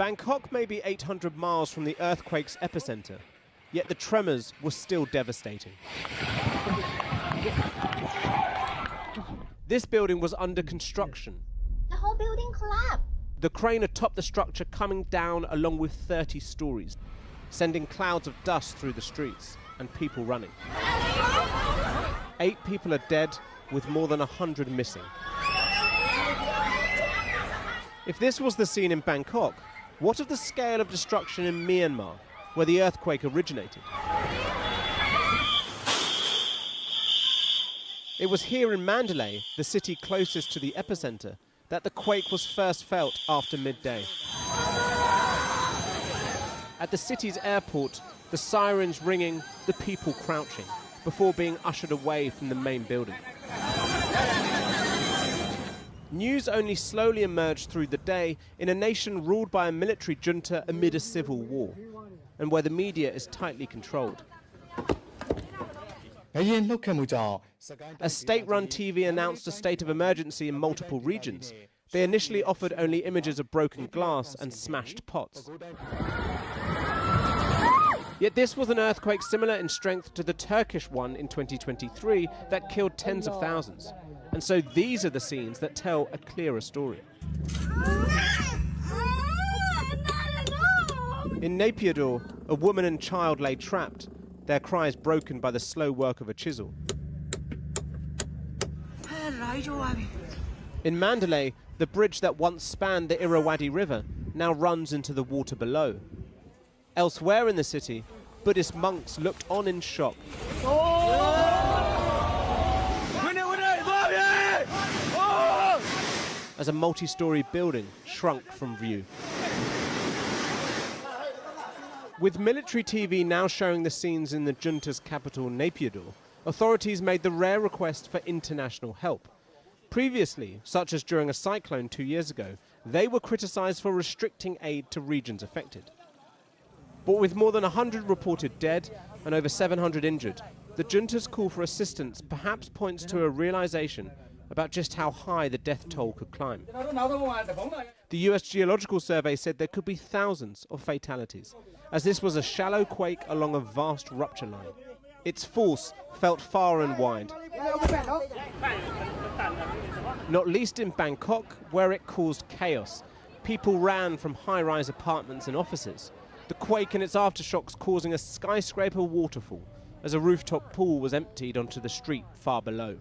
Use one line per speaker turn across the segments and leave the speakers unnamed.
Bangkok may be 800 miles from the earthquake's epicenter, yet the tremors were still devastating. This building was under construction.
The whole building collapsed.
The crane atop the structure coming down along with 30 stories, sending clouds of dust through the streets and people running. 8 people are dead, with more than 100 missing. If this was the scene in Bangkok, what of the scale of destruction in Myanmar, where the earthquake originated? It was here in Mandalay, the city closest to the epicenter, that the quake was first felt after midday. At the city's airport, the sirens ringing, the people crouching, before being ushered away from the main building. News only slowly emerged through the day in a nation ruled by a military junta amid a civil war, and where the media is tightly controlled. As state-run TV announced a state of emergency in multiple regions, they initially offered only images of broken glass and smashed pots. Yet this was an earthquake similar in strength to the Turkish one in 2023 that killed tens of thousands. And so these are the scenes that tell a clearer story. In Naypyidaw, a woman and child lay trapped, their cries broken by the slow work of a chisel. In Mandalay, the bridge that once spanned the Irrawaddy River now runs into the water below. Elsewhere in the city, Buddhist monks looked on in shock as a multi-story building shrunk from view. With military TV now showing the scenes in the junta's capital, Naypyidaw, authorities made the rare request for international help. Previously, such as during a cyclone 2 years ago, they were criticized for restricting aid to regions affected. But with more than 100 reported dead and over 700 injured, the junta's call for assistance perhaps points to a realization about just how high the death toll could climb. The US Geological Survey said there could be thousands of fatalities, as this was a shallow quake along a vast rupture line. Its force felt far and wide, not least in Bangkok, where it caused chaos. People ran from high-rise apartments and offices. The quake and its aftershocks causing a skyscraper waterfall as a rooftop pool was emptied onto the street far below.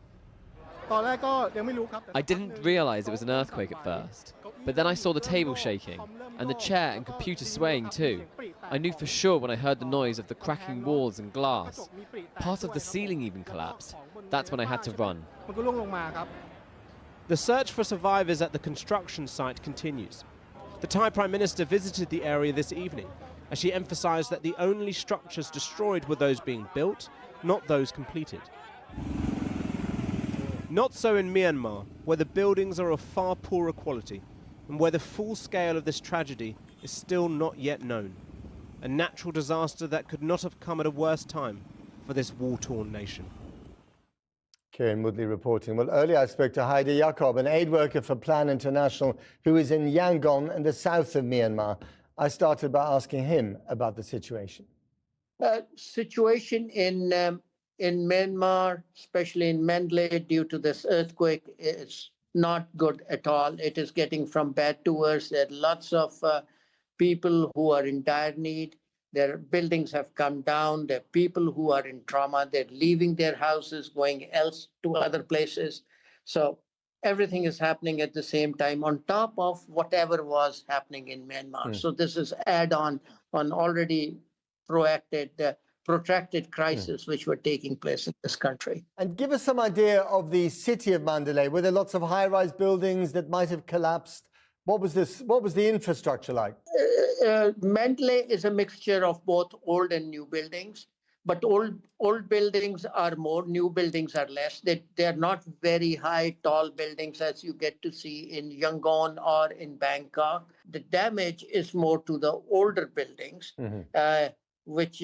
I didn't realize it was an earthquake at first, but then I saw the table shaking and the chair and computer swaying too. I knew for sure when I heard the noise of the cracking walls and glass. Part of the ceiling even collapsed. That's when I had to run.
The search for survivors at the construction site continues. The Thai Prime Minister visited the area this evening, as she emphasized that the only structures destroyed were those being built, not those completed. Not so in Myanmar, where the buildings are of far poorer quality and where the full scale of this tragedy is still not yet known. A natural disaster that could not have come at a worse time for this war-torn nation.
Kieran Woodley reporting. Well, earlier I spoke to Heidi Jakob, an aid worker for Plan International, who is in Yangon in the south of Myanmar. I started by asking him about the situation.
Situation in Myanmar, especially in Mandalay, due to this earthquake, is not good at all. It is getting from bad to worse. There are lots of people who are in dire need. Their buildings have come down. There are people who are in trauma. They're leaving their houses, going else to other places. So everything is happening at the same time on top of whatever was happening in Myanmar. So this is add-on on already protracted crisis which were taking place in this country.
And give us some idea of the city of Mandalay. Were there lots of high-rise buildings that might have collapsed? What was the infrastructure like?
Mandalay is a mixture of both old and new buildings, but old buildings are more, new buildings are less. They are not very high, tall buildings as you get to see in Yangon or in Bangkok. The damage is more to the older buildings, which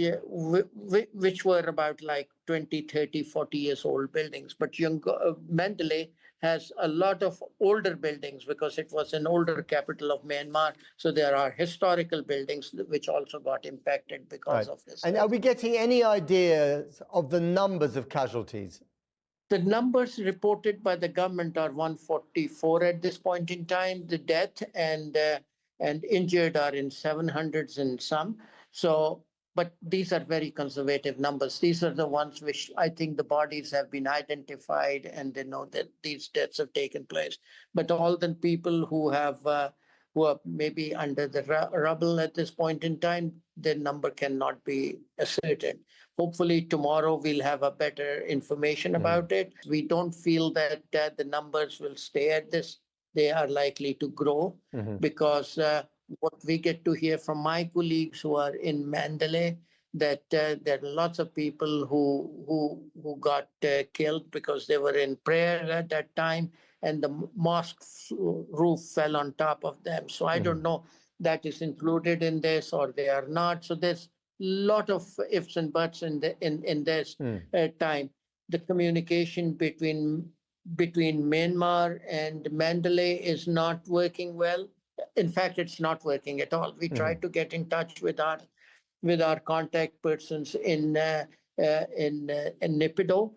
were about like 20, 30, 40 years old buildings. But Mandalay has a lot of older buildings because it was an older capital of Myanmar. So there are historical buildings which also got impacted because of this.
And are we getting any ideas of the numbers of casualties?
The numbers reported by the government are 144 at this point in time. The death and injured are in 700s and some. So, but these are very conservative numbers. These are the ones which I think the bodies have been identified and they know that these deaths have taken place. But all the people who are maybe under the rubble at this point in time, their number cannot be ascertained. Hopefully tomorrow we'll have a better information about it. We don't feel that the numbers will stay at this. They are likely to grow because what we get to hear from my colleagues who are in Mandalay, that there are lots of people who got killed because they were in prayer at that time and the mosque roof fell on top of them. So I don't know that is included in this or they are not. So there's lot of ifs and buts in this time. The communication between Myanmar and Mandalay is not working well. In fact, it's not working at all. We tried to get in touch with our contact persons in Naypyidaw.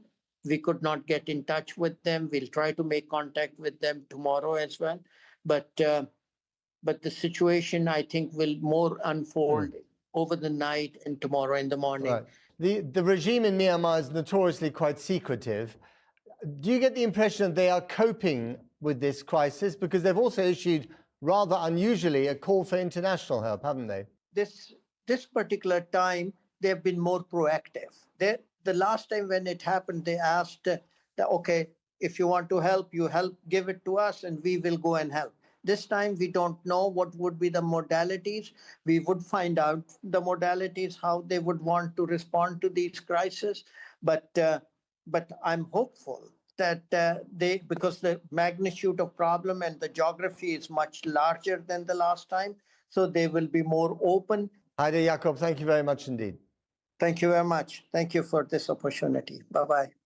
We could not get in touch with them. We'll try to make contact with them tomorrow as well. But the situation, I think, will more unfold over the night and tomorrow in the morning.
Right. The regime in Myanmar is notoriously quite secretive. Do you get the impression that they are coping with this crisis? Because they've also issued, rather unusually, a call for international help, haven't they?
This particular time, they've been more proactive. The last time when it happened, they asked, okay, if you want to help, give it to us and we will go and help. This time, we don't know what would be the modalities. We would find out the modalities, how they would want to respond to these crises. But I'm hopeful that because the magnitude of problem and the geography is much larger than the last time, so they will be more open.
Haider Yaqub, thank you very much indeed.
Thank you very much. Thank you for this opportunity. Bye-bye.